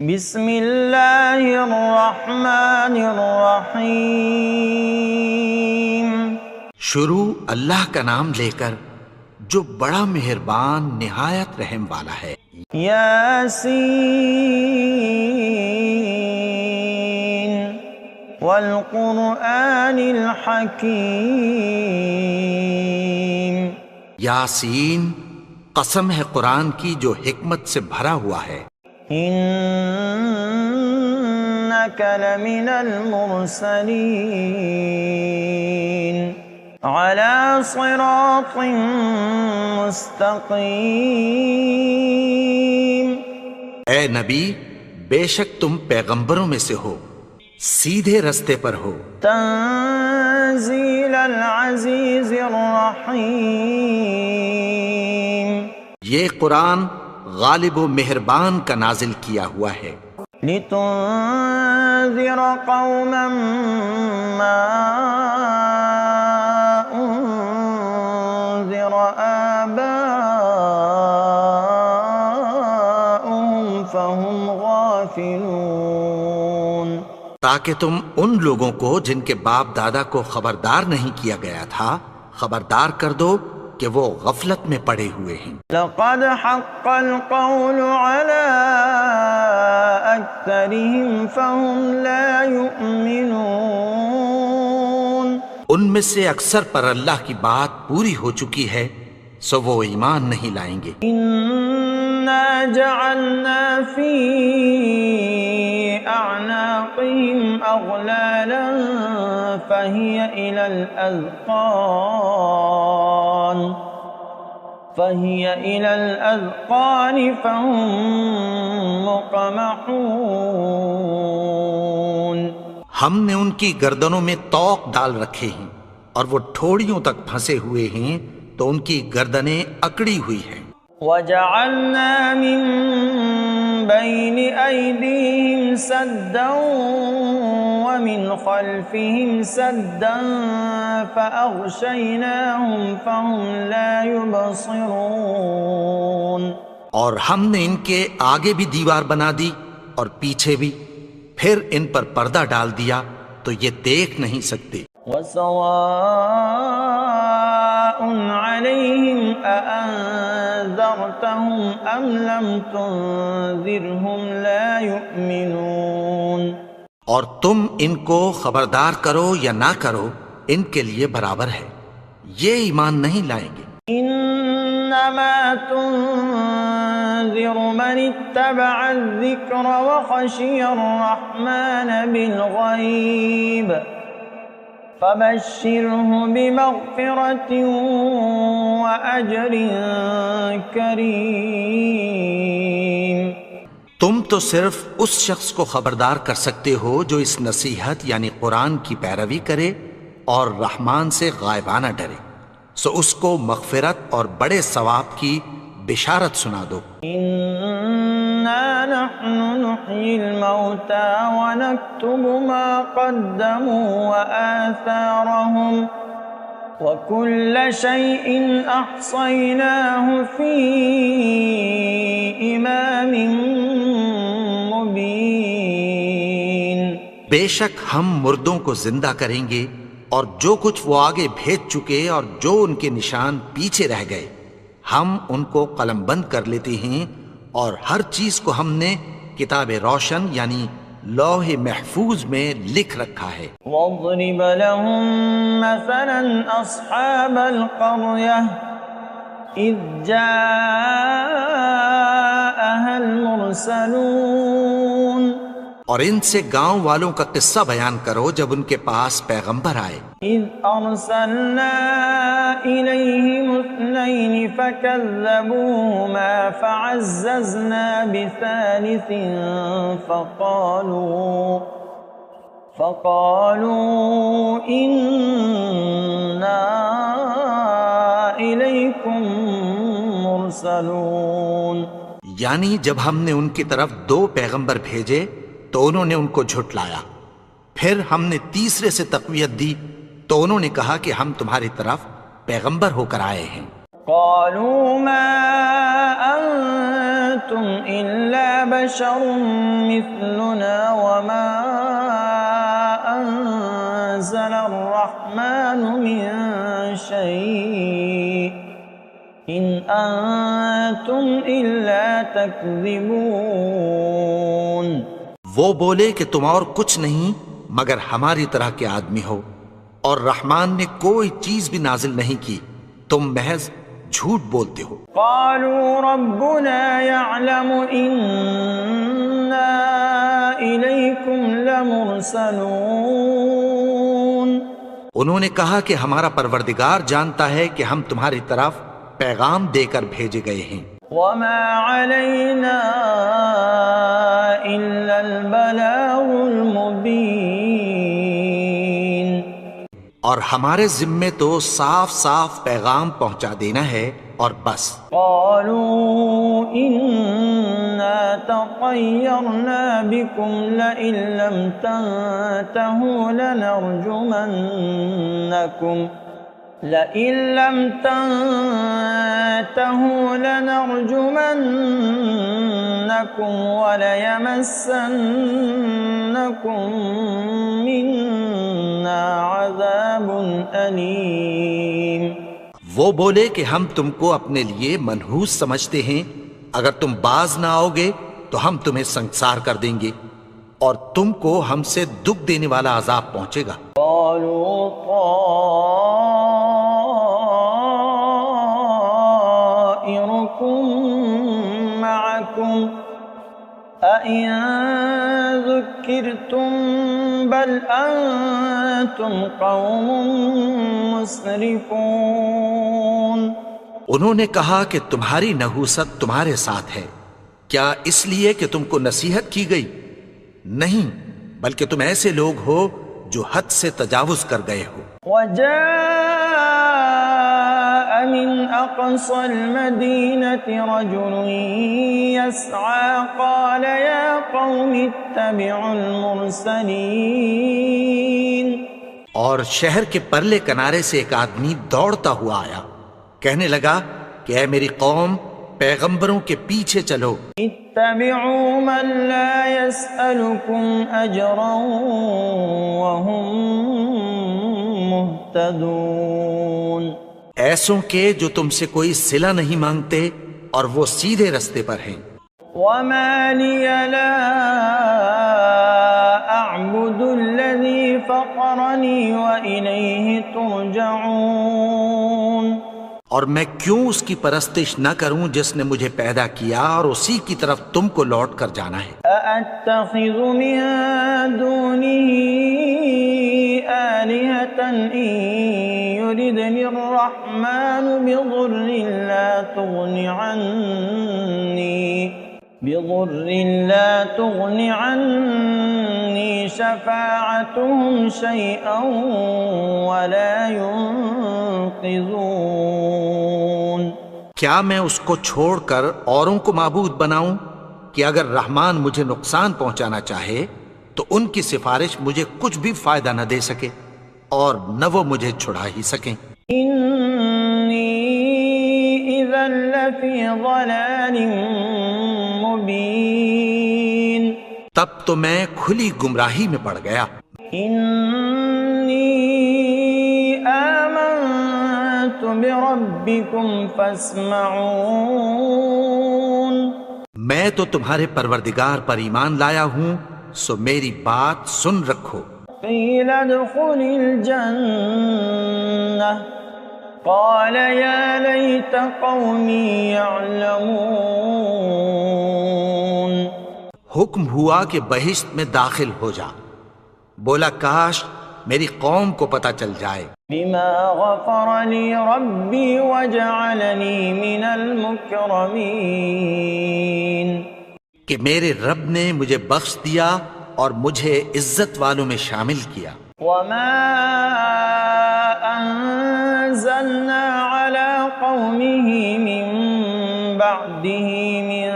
بسم اللہ الرحمن الرحیم۔ شروع اللہ کا نام لے کر جو بڑا مہربان نہایت رحم والا ہے۔ یاسین والقرآن الحکیم۔ یاسین، قسم ہے قرآن کی جو حکمت سے بھرا ہوا ہے۔ انک لمن المرسلین علی صراط مستقیم۔ اے نبی، بے شک تم پیغمبروں میں سے ہو، سیدھے رستے پر ہو۔ تنزیل العزیز الرحیم۔ یہ قرآن غالب و مہربان کا نازل کیا ہوا ہے۔ لتنذر قوما ما انذر آباؤهم فهم غافلون۔ تاکہ تم ان لوگوں کو جن کے باپ دادا کو خبردار نہیں کیا گیا تھا خبردار کر دو کہ وہ غفلت میں پڑے ہوئے ہیں۔ لقد حق القول على اکثرهم فهم لا يؤمنون۔ ان میں سے اکثر پر اللہ کی بات پوری ہو چکی ہے سو وہ ایمان نہیں لائیں گے۔ انا جعلنا في اعناقهم اغلالا فهي الى الاذقان فهم مقمحون۔ ہم نے ان کی گردنوں میں طوق ڈال رکھے ہیں اور وہ ٹھوڑیوں تک پھنسے ہوئے ہیں تو ان کی گردنیں اکڑی ہوئی ہیں۔ وَجَعَلْنَا مِن بَيْنِ أَيْدِيهِمْ سَدًّا وَمِنْ خَلْفِهِمْ سَدًّا فَأَغْشَيْنَاهُمْ فَهُمْ لَا يُبْصِرُونَ۔ اور ہم نے ان کے آگے بھی دیوار بنا دی اور پیچھے بھی، پھر ان پر پردہ ڈال دیا تو یہ دیکھ نہیں سکتے۔ وَسَوَاءٌ عَلَيْهِمْ أَأَنذَرْتَهُمْ أَمْ لَمْ تُنذِرْهُمْ لَا يُؤْمِنُونَ۔ اور تم ان کو خبردار کرو یا نہ کرو ان کے لیے برابر ہے، یہ ایمان نہیں لائیں گے۔ انما تنذر من اتبع الذکر وخشی الرحمن بالغیب فبشرہ بمغفرۃ واجر کریم۔ تم تو صرف اس شخص کو خبردار کر سکتے ہو جو اس نصیحت یعنی قرآن کی پیروی کرے اور رحمان سے غائبانہ ڈرے، سو اس کو مغفرت اور بڑے ثواب کی بشارت سنا دو۔ انا نحن نحیی الموتى ونکتب ما قدموا وآثارهم وكل شيء احصیناه فی امام مبین۔ بے شک ہم مردوں کو زندہ کریں گے اور جو کچھ وہ آگے بھیج چکے اور جو ان کے نشان پیچھے رہ گئے ہم ان کو قلم بند کر لیتے ہیں، اور ہر چیز کو ہم نے کتاب روشن یعنی لوح محفوظ میں لکھ رکھا ہے۔ وَاضْرِبْ لَهُمْ مَثَلًا أَصْحَابَ الْقَرْيَةِ إِذْ جَاءَهَا الْمُرْسَلُونَ۔ اور ان سے گاؤں والوں کا قصہ بیان کرو جب ان کے پاس پیغمبر آئے۔ إِذْ أَرْسَلْنَا إِلَيْهِمُ اثْنَيْنِ فَكَذَّبُوهُمَا فَعَزَّزْنَا بِثَالِثٍ فَقَالُوا إِنَّا إِلَيْكُمْ مُرْسَلُونَ۔ یعنی جب ہم نے ان کی طرف 2 پیغمبر بھیجے تو انہوں نے ان کو جھٹلایا، پھر ہم نے تیسرے سے تقویت دی تو انہوں نے کہا کہ ہم تمہاری طرف پیغمبر ہو کر آئے ہیں۔ قالوا ما أنتم إلا بشر مثلنا وما أنزل الرحمن من شيء إن أنتم إلا تكذبون. وہ بولے کہ تم اور کچھ نہیں مگر ہماری طرح کے آدمی ہو، اور رحمان نے کوئی چیز بھی نازل نہیں کی، تم محض جھوٹ بولتے ہو. قالوا ربنا يعلم إنا إليكم لمرسلون. انہوں نے کہا کہ ہمارا پروردگار جانتا ہے کہ ہم تمہاری طرف پیغام دے کر بھیجے گئے ہیں. وما علينا إلا البلاغ المبين. اور ہمارے ذمے تو صاف صاف پیغام پہنچا دینا ہے اور بس. قالوا إنا تطيرنا بكم لئن لم تنتهوا لنرجمنكم وليمسنكم منا عذاب أليم. وہ بولے کہ ہم تم کو اپنے لیے منحوس سمجھتے ہیں، اگر تم باز نہ آؤ گے تو ہم تمہیں سنسار کر دیں گے اور تم کو ہم سے دکھ دینے والا عذاب پہنچے گا. قالوا طائركم معكم أئن ذكرتم بل أنتم قوم مسرفون. انہوں نے کہا کہ تمہاری نحوست تمہارے ساتھ ہے، کیا اس لیے کہ تم کو نصیحت کی گئی؟ نہیں، بلکہ تم ایسے لوگ ہو جو حد سے تجاوز کر گئے ہو. وجاء من أقصى المدينة رجل يسعى قال يا قوم اتبعوا المرسلين. اور شہر کے پرلے کنارے سے ایک آدمی دوڑتا ہوا آیا، کہنے لگا کہ اے میری قوم، پیغمبروں کے پیچھے چلو. اتبعوا من لا يسألكم أجرا وهم مهتدون. ایسوں کے جو تم سے کوئی صلہ نہیں مانگتے اور وہ سیدھے رستے پر ہیں. وما لي لا أعبد الذي فطرني وإليه ترجعون. اور میں کیوں اس کی پرستش نہ کروں جس نے مجھے پیدا کیا اور اسی کی طرف تم کو لوٹ کر جانا ہے. أأتخذ من دونه آلهة إن يردني الرحمن بضر لا تغن عني شفاعتهم شيئا ولا ينقذون. کیا میں اس کو چھوڑ کر اوروں کو معبود بناؤں کہ اگر رحمان مجھے نقصان پہنچانا چاہے تو ان کی سفارش مجھے کچھ بھی فائدہ نہ دے سکے اور نہ وہ مجھے چھڑا ہی سکیں. إني إذا لفي ضلال مبين. تب تو میں کھلی گمراہی میں پڑ گیا. إني آمنت بربكم فاسمعون. میں تو تمہارے پروردگار پر ایمان لایا ہوں، سو میری بات سن رکھو. قيل ادخل الجنة قال يا ليت قومي يعلمون. حکم ہوا کہ بہشت میں داخل ہو جا. بولا کاش میری قوم کو پتہ چل جائے. بما غفر لي ربي وجعلني من المكرمين. کہ میرے رب نے مجھے بخش دیا اور مجھے عزت والوں میں شامل کیا. وما أنزلنا على قومه من بعده من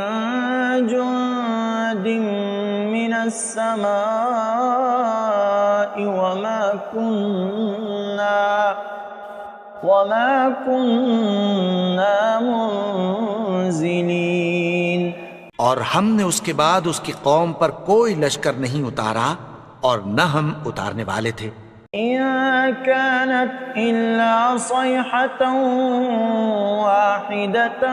جند من السماء وما كنا منزلين. اور ہم نے اس کے بعد اس کی قوم پر کوئی لشکر نہیں اتارا اور نہ ہم اتارنے والے تھے۔ إن كانت إلا صيحة واحدة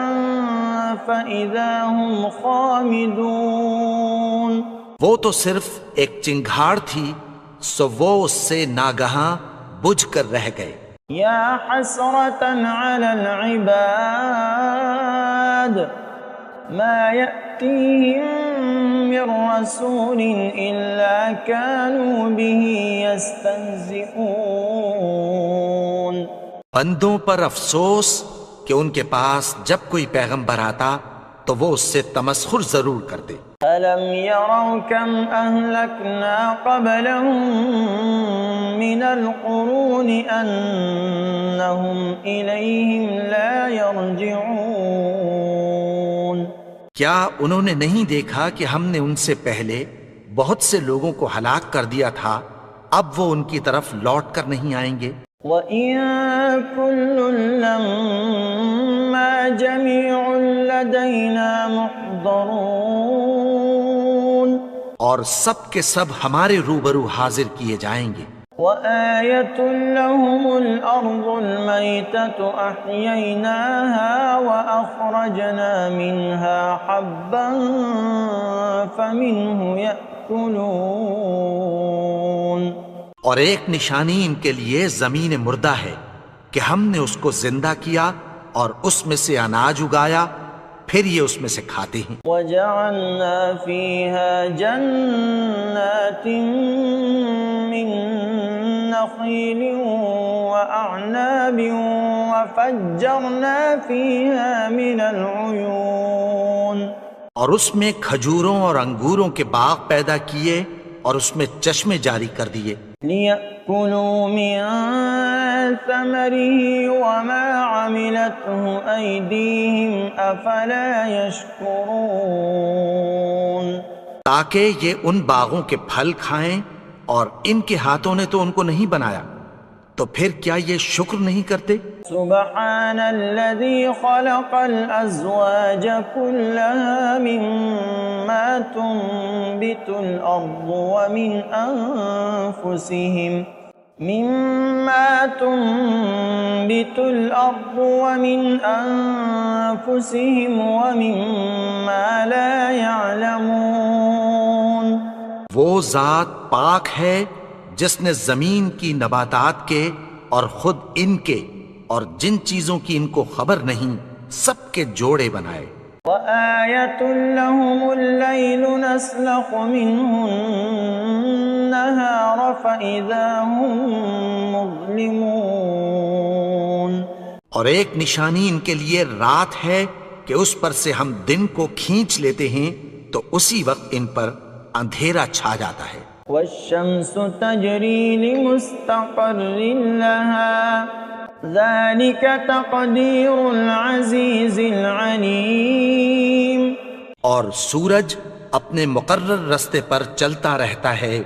فإذا هم خامدون۔ وہ تو صرف ایک چنگھاڑ تھی، سو وہ اس سے ناگہاں بجھ کر رہ گئے۔ یا حسرة على العباد ما يأتيهم من رسول إلا كانوا به يستهزئون۔ بندوں پر افسوس کہ ان کے پاس جب کوئی پیغمبر آتا تو وہ اس سے تمسخر ضرور کرتے۔ أَلَمْ يَرَوْا كَمْ أَهْلَكْنَا قَبْلَهُمْ مِنَ الْقُرُونِ أَنَّهُمْ إِلَيْهِمْ لَا يَرْجِعُونَ۔ کیا انہوں نے نہیں دیکھا کہ ہم نے ان سے پہلے بہت سے لوگوں کو ہلاک کر دیا تھا، اب وہ ان کی طرف لوٹ کر نہیں آئیں گے؟ وَإِن كُلٌّ لَّمَّا جَمِيعٌ لَّدَيْنَا مُحْضَرُونَ۔ اور سب کے سب ہمارے روبرو حاضر کیے جائیں گے۔ وَآيَةٌ لَّهُمُ الْأَرْضُ الْمَيْتَةُ أَحْيَيْنَاهَا وَأَخْرَجْنَا مِنْهَا حَبًّا فَمِنْهُ يَأْكُلُونَ۔ اور ایک نشانی ان کے لیے زمین مردہ ہے کہ ہم نے اس کو زندہ کیا اور اس میں سے اناج اگایا، پھر یہ اس میں سے کھاتے ہیں۔ وَجَعَلْنَا فِيهَا جَنَّاتٍ مِّن نَخِيلٍ وَأَعْنَابٍ وَفَجَّرْنَا فِيهَا مِنَ الْعُيُونِ۔ اور اس میں کھجوروں اور انگوروں کے باغ پیدا کیے اور اس میں چشمے جاری کر دیے۔ لِيَأْكُلُوا مِن ثَمَرِهِ وَمَا عَمِلَتْهُ أَيْدِيهِمْ أَفَلَا يَشْكُرُونَ۔ تاکہ یہ ان باغوں کے پھل کھائیں، اور ان کے ہاتھوں نے تو ان کو نہیں بنایا، تو پھر کیا یہ شکر نہیں کرتے؟ سبحان الذي خلق الأزواج كلها مما تنبت الأرض ومن أنفسهم ومما لا يعلمون۔ وہ ذات پاک ہے جس نے زمین کی نباتات کے اور خود ان کے اور جن چیزوں کی ان کو خبر نہیں سب کے جوڑے بنائے۔ وَآيَةٌ لَّهُمُ اللَّيْلُ نَسْلَخُ مِنْهُ النَّهَارَ فَإِذَا هُم مُظْلِمُونَ۔ اور ایک نشانی ان کے لیے رات ہے کہ اس پر سے ہم دن کو کھینچ لیتے ہیں تو اسی وقت ان پر اندھیرا چھا جاتا ہے۔ وَالشَّمْسُ تَجْرِي لِمُسْتَقَرٍّ لَّهَا ذَلِكَ تَقْدِيرُ الْعَزِيزِ الْعَلِيمِ۔ اور سورج اپنے مقرر رستے پر چلتا رہتا ہے،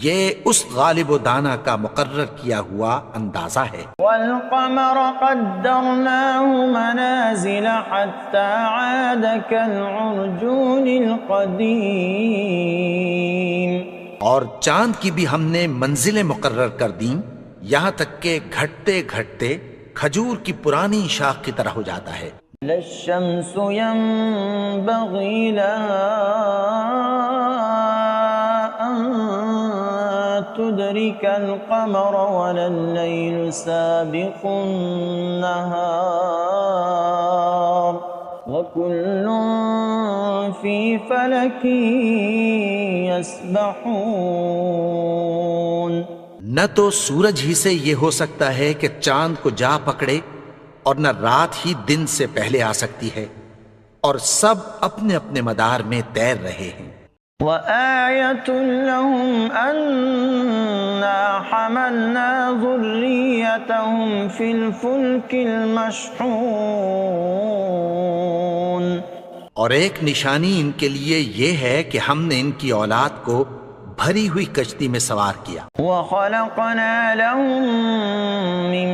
یہ اس غالب و دانا کا مقرر کیا ہوا اندازہ ہے۔ وَالْقَمَرَ قَدَّرْنَاهُ مَنَازِلَ حَتَّى عَادَ كَالْعُرْجُونِ الْقَدِيمِ۔ اور چاند کی بھی ہم نے منزلیں مقرر کر دیں، یہاں تک کہ گھٹتے گھٹتے کھجور کی پرانی شاخ کی طرح ہو جاتا ہے۔ لَا الشَّمْسُ يَنبَغِي لَهَا أَن تُدْرِكَ الْقَمَرَ وَلَا اللَّيْلُ سَابِقُ النَّهَارِ وَكُلٌّ فِي فَلَكٍ يَسْبَحُونَ۔ نہ تو سورج ہی سے یہ ہو سکتا ہے کہ چاند کو جا پکڑے، اور نہ رات ہی دن سے پہلے آ سکتی ہے، اور سب اپنے اپنے مدار میں تیر رہے ہیں۔ وَآيَةٌ لَّهُمْ أَنَّا حَمَلْنَا ذُرِّيَّتَهُمْ فِي الْفُلْكِ الْمَشْحُونِ۔ اور ایک نشانی ان کے لیے یہ ہے کہ ہم نے ان کی اولاد کو بھری ہوئی کشتی میں سوار کیا۔ وَخَلَقْنَا لَهُم مِّن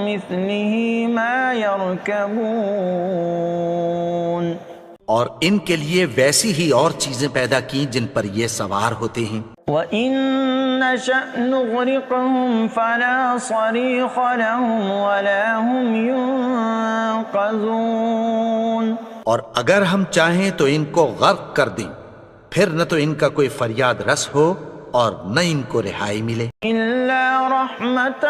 مِّثْلِهِ مَا يَرْكَبُونَ۔ اور ان کے لیے ویسی ہی اور چیزیں پیدا کی جن پر یہ سوار ہوتے ہیں. وَإِن نَّشَأْ نُغْرِقْهُمْ فَلَا صَرِيخَ لَهُمْ وَلَا هُمْ يُنقَذُونَ. اور اگر ہم چاہیں تو ان کو غرق کر دیں، پھر نہ تو ان کا کوئی فریاد رس ہو اور نہ ان کو رہائی ملے. إِلَّا رَحْمَةً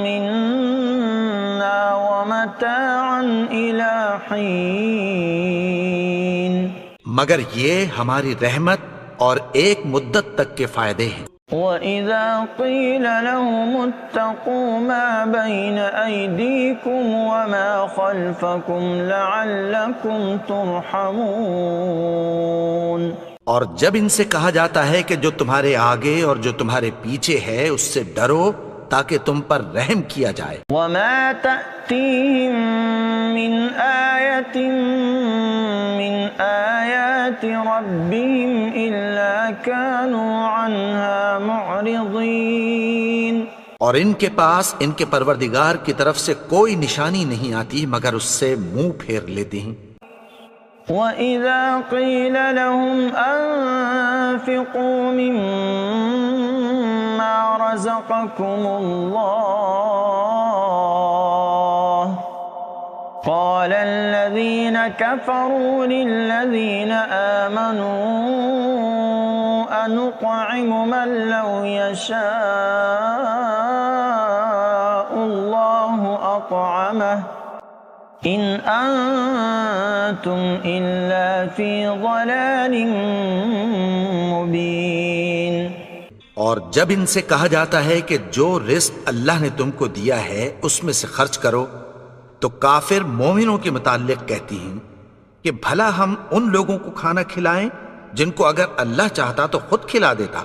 مِّنَّا وَمَتَاعًا إِلَىٰ حِينٍ. مگر یہ ہماری رحمت اور ایک مدت تک کے فائدے ہیں. وَإِذَا قِيلَ لَهُمُ اتَّقُوا مَا بَيْنَ أَيْدِيكُمْ وَمَا خَلْفَكُمْ لَعَلَّكُمْ تُرْحَمُونَ. اور جب ان سے کہا جاتا ہے کہ جو تمہارے آگے اور جو تمہارے پیچھے ہے اس سے ڈرو تاکہ تم پر رحم کیا جائے. وَمَا تَأْتِيهِم مِّنْ آيَةٍ مِّنْ آيَاتِ رَبِّهِمْ إِلَّا كَانُوا عَنْهَا مُعْرِضِينَ. اور ان کے پاس ان کے پروردگار کی طرف سے کوئی نشانی نہیں آتی مگر اس سے منہ پھیر لیتے ہیں. وَإِذَا قِيلَ لَهُمْ أَنفِقُوا مِمَّا رَزَقَكُمُ اللَّهُ قَالَ الَّذِينَ كَفَرُوا لِلَّذِينَ آمَنُوا أَنُطْعِمُ مَن لَّوْ يَشَاءُ اللَّهُ أَطْعَمَهُ إِنْ أَنتُمْ إِلَّا فِي ضَلَالٍ مُبِينٍ. اور جب ان سے کہا جاتا ہے کہ جو رزق اللہ نے تم کو دیا ہے اس میں سے خرچ کرو تو کافر مومنوں کے متعلق کہتی ہیں کہ بھلا ہم ان لوگوں کو کھانا کھلائیں جن کو اگر اللہ چاہتا تو خود کھلا دیتا.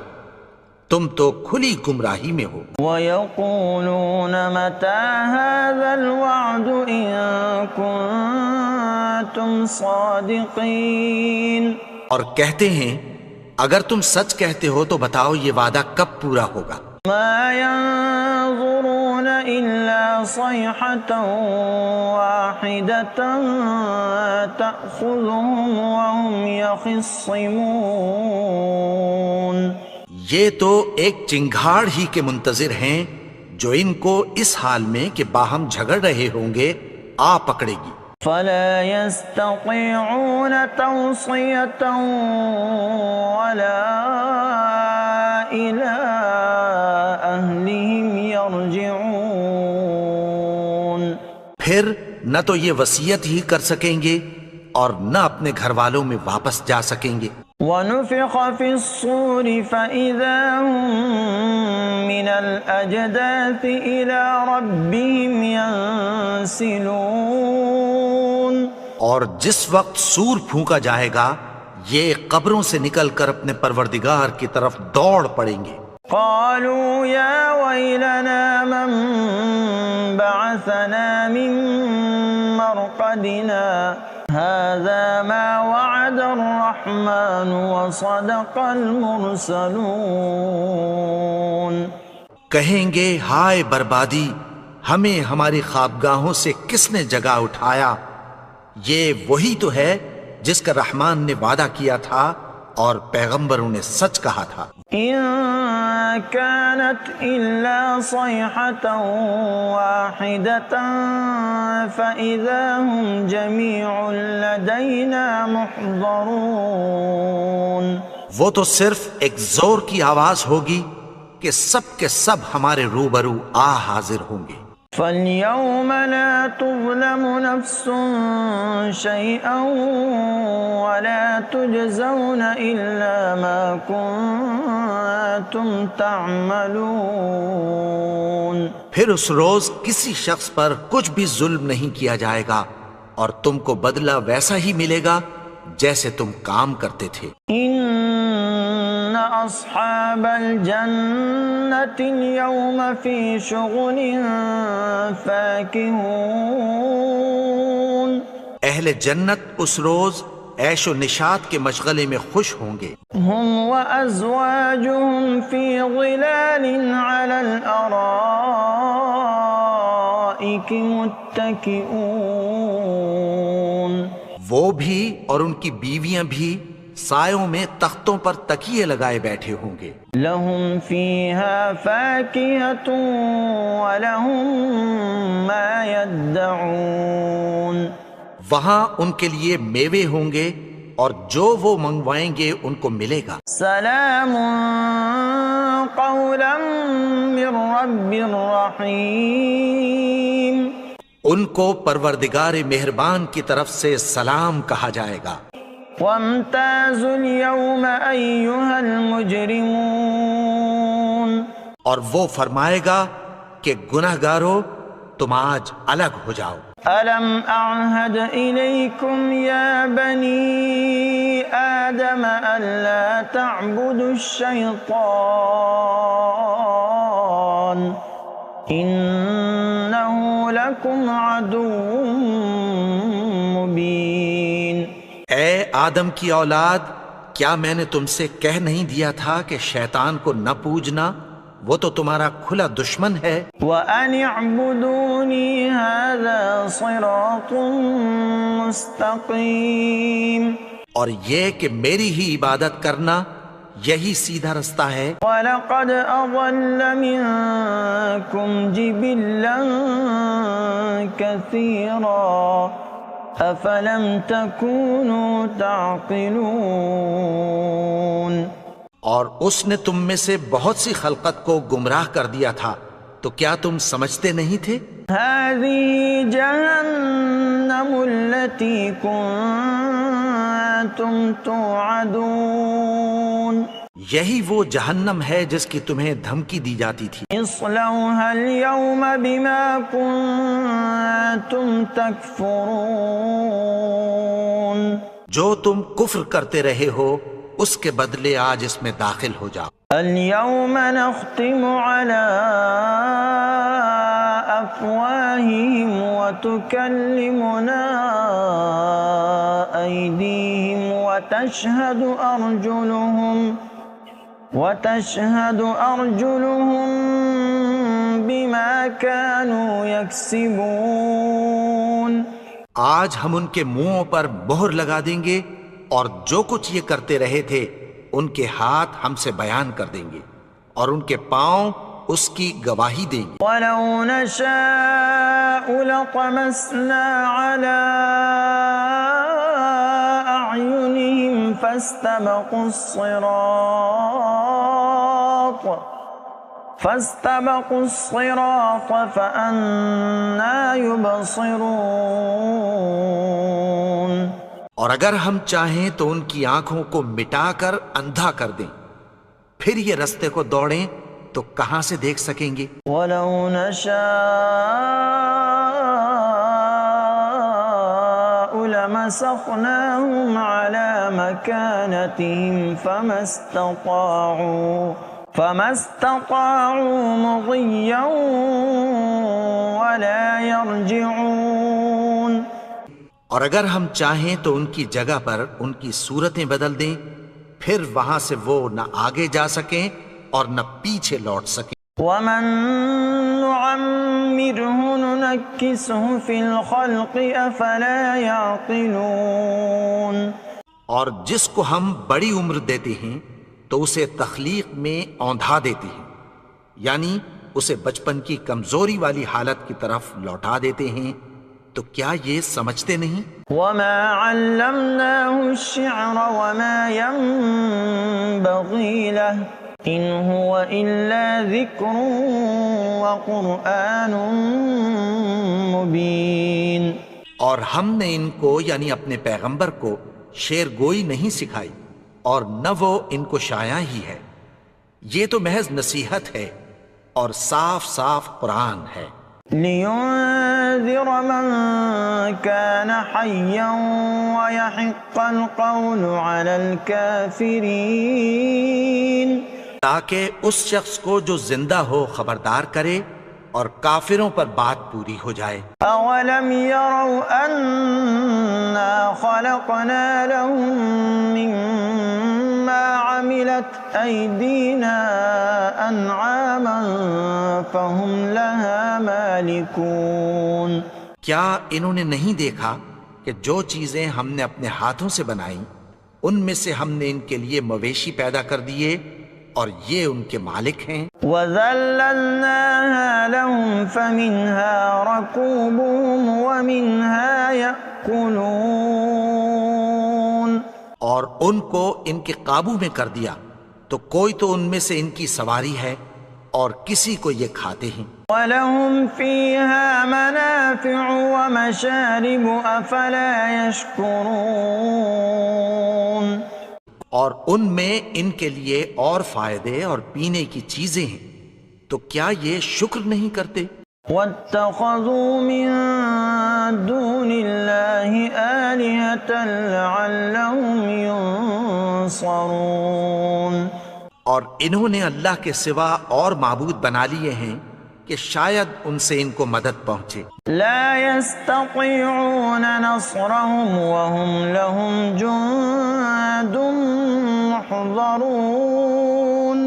تم تو کھلی گمراہی میں ہو. وَيَقُولُونَ مَتَىٰ هَٰذَا الْوَعْدُ إِن كُنتُمْ صَادِقِينَ. اور کہتے ہیں اگر تم سچ کہتے ہو تو بتاؤ یہ وعدہ کب پورا ہوگا. مَا يَنظُرُونَ إِلَّا صَيْحَةً وَاحِدَةً تَأْخُذُهُمْ وَهُمْ يَخِصِّمُونَ. یہ تو ایک چنگھاڑ ہی کے منتظر ہیں جو ان کو اس حال میں کہ باہم جھگڑ رہے ہوں گے آ پکڑے گی. فَلَا يَسْتَطِيعُونَ تَوْصِيَةً وَلَا إِلَىٰ أَهْلِهِمْ يَرْجِعُونَ. پھر نہ تو یہ وصیت ہی کر سکیں گے اور نہ اپنے گھر والوں میں واپس جا سکیں گے. وَنُفِخَ فِي الصُّورِ فَإِذَا هُم مِّنَ الْأَجْدَاثِ إِلَىٰ رَبِّهِمْ يَنسِلُونَ. اور جس وقت سور پھونکا جائے گا یہ قبروں سے نکل کر اپنے پروردگار کی طرف دوڑ پڑیں گے. قالوا يا ويلنا من بعثنا من مرقدنا هذا ما وعد الرحمن وصدق المرسلون. کہیں گے ہائے بربادی، ہمیں ہماری خوابگاہوں سے کس نے جگا اٹھایا؟ یہ وہی تو ہے جس کا رحمان نے وعدہ کیا تھا اور پیغمبروں نے سچ کہا تھا. إن كانت إلا صيحة واحدة فإذا هم جميع لدينا محضرون. وہ تو صرف ایک زور کی آواز ہوگی کہ سب کے سب ہمارے روبرو آ حاضر ہوں گے. فَالْيَوْمَ لَا تُظْلَمُ نَفْسٌ شَيْئًا وَلَا تُجْزَوْنَ إِلَّا مَا كُنتُمْ تَعْمَلُونَ. پھر اس روز کسی شخص پر کچھ بھی ظلم نہیں کیا جائے گا اور تم کو بدلہ ویسا ہی ملے گا جیسے تم کام کرتے تھے. إِنَّ أَصْحَابَ الْجَنَّةِ الْيَوْمَ فِي شُغُلٍ فَاكِهُونَ. اہل جنت اس روز عیش و نشاط کے مشغلے میں خوش ہوں گے. هُمْ وَأَزْوَاجُهُمْ فِي ظِلَالٍ عَلَى الْأَرَائِكِ مُتَّكِئُونَ. وہ بھی اور ان کی بیویاں بھی سایوں میں تختوں پر تکیے لگائے بیٹھے ہوں گے. لهم فيها فاكهة ولهم ما يدعون. وہاں ان کے لیے میوے ہوں گے اور جو وہ منگوائیں گے ان کو ملے گا. سلام قولا من رب رحیم. ان کو پروردگار مہربان کی طرف سے سلام کہا جائے گا. وامتازوا اليوم أيها المجرمون. اور وہ فرمائے گا کہ گنہگارو تم آج الگ ہو جاؤ. ألم أعهد إليكم يا بني آدم ألا تعبدوا الشيطان إنه لكم عدو مبين. اے آدم کی اولاد، کیا میں نے تم سے کہہ نہیں دیا تھا کہ شیطان کو نہ پوجنا، وہ تو تمہارا کھلا دشمن ہے. وَأَنِ اعْبُدُونِي هَذَا صِرَاطٌ مُسْتَقِيمٌ. اور یہ کہ میری ہی عبادت کرنا یہی سیدھا رستہ ہے. وَلَقَدْ أَضَلَّ مِنكُمْ جِبِلًّا كَثِيرًا أَفَلَمْ تَكُونُوا تَعْقِلُونَ. اور اس نے تم میں سے بہت سی خلقت کو گمراہ کر دیا تھا، تو کیا تم سمجھتے نہیں تھے؟ هذه جهنم التي كنتم توعدون. یہی وہ جہنم ہے جس کی تمہیں دھمکی دی جاتی تھی. اصلوها اليوم بما كنتم تكفرون. جو تم کفر کرتے رہے ہو اس کے بدلے آج اس میں داخل ہو جاؤ. اليوم نختم على أفواههم وتكلمنا أيديهم وتشهد أرجلهم بما كانوا يكسبون. آج ہم ان کے منہوں پر مہر لگا دیں گے اور جو کچھ یہ کرتے رہے تھے ان کے ہاتھ ہم سے بیان کر دیں گے اور ان کے پاؤں اس کی گواہی دیں گے. وَلَوْ نَشَاءُ لَطَمَسْنَا عَلَىٰ أَعْيُنِهِمْ فَاسْتَبَقُوا الصِّرَاطَ فَأَنَّىٰ يُبْصِرُونَ. اور اگر ہم چاہیں تو ان کی آنکھوں کو مٹا کر اندھا کر دیں، پھر یہ رستے کو دوڑیں تو کہاں سے دیکھ سکیں گے. وَلَوْ نَشَاءُ لَمَسَخْنَاهُمْ عَلَى مَكَانَتِهِمْ فَمَا اسْتَطَاعُوا مُضِيًّا وَلَا يَرْجِعُونَ. اور اگر ہم چاہیں تو ان کی جگہ پر ان کی صورتیں بدل دیں، پھر وہاں سے وہ نہ آگے جا سکیں اور نہ پیچھے لوٹ سکیں. وَمَن نُعَمِّرْهُ نُنَكِّسْهُ فِي الْخَلْقِ أَفَلَا يَعْقِلُونَ. اور جس کو ہم بڑی عمر دیتے ہیں تو اسے تخلیق میں اوندھا دیتے ہیں، یعنی اسے بچپن کی کمزوری والی حالت کی طرف لوٹا دیتے ہیں. تو کیا یہ سمجھتے نہیں؟ وَمَا عَلَّمْنَاهُ الشِّعْرَ وَمَا يَنبَغِي لَهُ إِنْ هُوَ إِلَّا ذِكْرٌ وَقُرْآنٌ مُبِينٌ. اور ہم نے ان کو یعنی اپنے پیغمبر کو شعر گوئی نہیں سکھائی اور نہ وہ ان کو شایع ہی ہے، یہ تو محض نصیحت ہے اور صاف صاف قرآن ہے. لِيُنذِرَ مَن كَانَ حَيًّا وَيَحِقَّ الْقَوْلُ عَلَى الْكَافِرِينَ. تاکہ اس شخص کو جو زندہ ہو خبردار کرے اور کافروں پر بات پوری ہو جائے. أَوَلَمْ يَرَوْا أَنَّا خَلَقْنَا لَهُم مِّمَّا عَمِلَتْ أَيْدِينَا أَنْعَامًا فَهُمْ لَهَا مَالِكُونَ. کیا انہوں نے نہیں دیکھا کہ جو چیزیں ہم نے اپنے ہاتھوں سے بنائیں ان میں سے ہم نے ان کے لیے مویشی پیدا کر دیے اور یہ ان کے مالک ہیں. وَذَلَّلْنَاهَا لَهُمْ فَمِنْهَا رَكُوبُهُمْ وَمِنْهَا يَأْكُلُونَ. اور ان کو ان کے قابو میں کر دیا تو کوئی تو ان میں سے ان کی سواری ہے اور کسی کو یہ کھاتے ہیں. وَلَهُمْ فِيهَا مَنَافِعُ وَمَشَارِبُ أَفَلَا يَشْكُرُونَ. اور ان میں ان کے لیے اور فائدے اور پینے کی چیزیں ہیں تو کیا یہ شکر نہیں کرتے؟ وَاتَّخَذُوا مِن دُونِ اللَّهِ آلِهَةً لَعَلَّهُمْ يُنصَرُونَ. اور انہوں نے اللہ کے سوا اور معبود بنا لیے ہیں کہ شاید ان سے ان کو مدد پہنچے. لا يستطيعون نصرهم وهم لهم جند محضرون.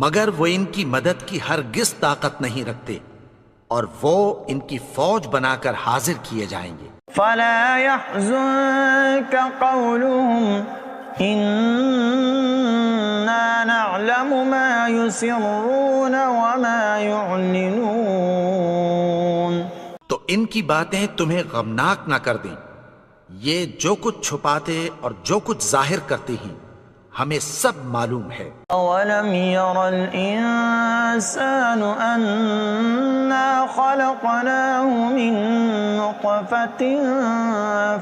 مگر وہ ان کی مدد کی ہرگز طاقت نہیں رکھتے اور وہ ان کی فوج بنا کر حاضر کیے جائیں گے. فلا يحزنك قولهم إنا نعلم ما يسرون وما يعلنون. تو ان کی باتیں تمہیں غمناک نہ کر دیں. یہ جو کچھ چھپاتے اور جو کچھ ظاہر کرتے ہیں ہمیں سب معلوم ہے. أولم ير الإنسان أنا خلقناه من نطفة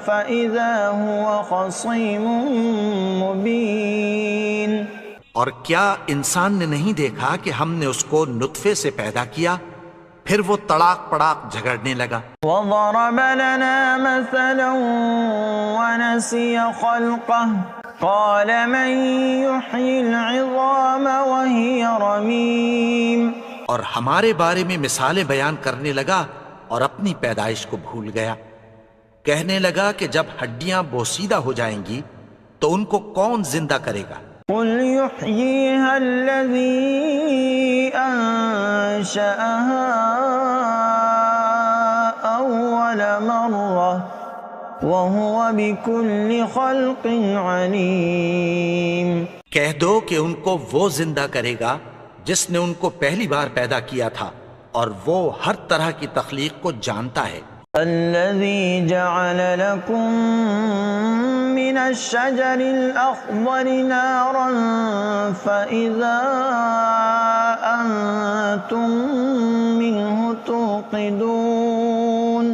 فإذا هو خصيم مبين. اور کیا انسان نے نہیں دیکھا کہ ہم نے اس کو نطفے سے پیدا کیا پھر وہ تڑاک پڑاک جھگڑنے لگا. وضرب لنا مثلا ونسي خلقه قال من يحيي العظام وهي رميم. اور ہمارے بارے میں مثالیں بیان کرنے لگا اور اپنی پیدائش کو بھول گیا. کہنے لگا کہ جب ہڈیاں بوسیدہ ہو جائیں گی تو ان کو کون زندہ کرے گا؟ قل يحييها الذي أنشأها أول مرة وهو بكل خلق عليم. کہہ دو کہ ان کو وہ زندہ کرے گا جس نے ان کو پہلی بار پیدا کیا تھا اور وہ ہر طرح کی تخلیق کو جانتا ہے. الذي جعل لكم من الشجر الأخضر نارا فإذا أنتم منه توقدون.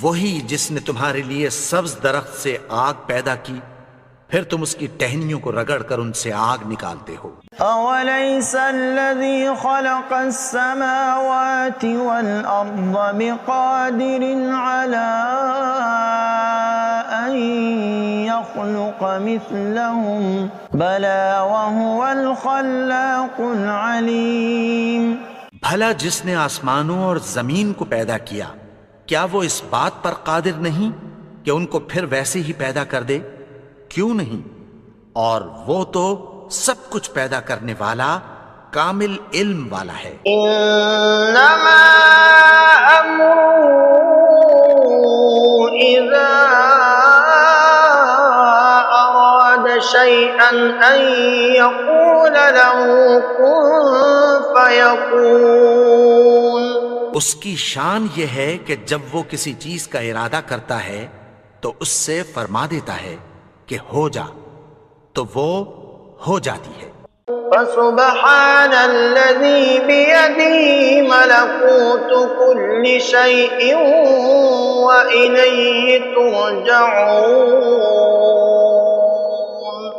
وہی جس نے تمہارے لیے سبز درخت سے آگ پیدا کی پھر تم اس کی ٹہنیوں کو رگڑ کر ان سے آگ نکالتے ہو. أوليس الذي خلق السماوات والأرض بقادر على أن يخلق مثلهم بلى وهو الخلاق العليم. بھلا جس نے آسمانوں اور زمین کو پیدا کیا کیا وہ اس بات پر قادر نہیں کہ ان کو پھر ویسے ہی پیدا کر دے؟ کیوں نہیں؟ اور وہ تو سب کچھ پیدا کرنے والا کامل علم والا ہے. انما امره اذا اراد شيئا ان يقول له كن فيكون. اس کی شان یہ ہے کہ جب وہ کسی چیز کا ارادہ کرتا ہے تو اس سے فرما دیتا ہے کہ ہو جا تو وہ ہو جاتی ہے. فسبحان الذي بيده ملكوت كل شيء وإليه ترجعون.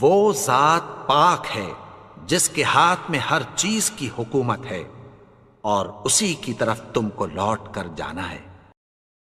وہ ذات پاک ہے جس کے ہاتھ میں ہر چیز کی حکومت ہے اور اسی کی طرف تم کو لوٹ کر جانا ہے.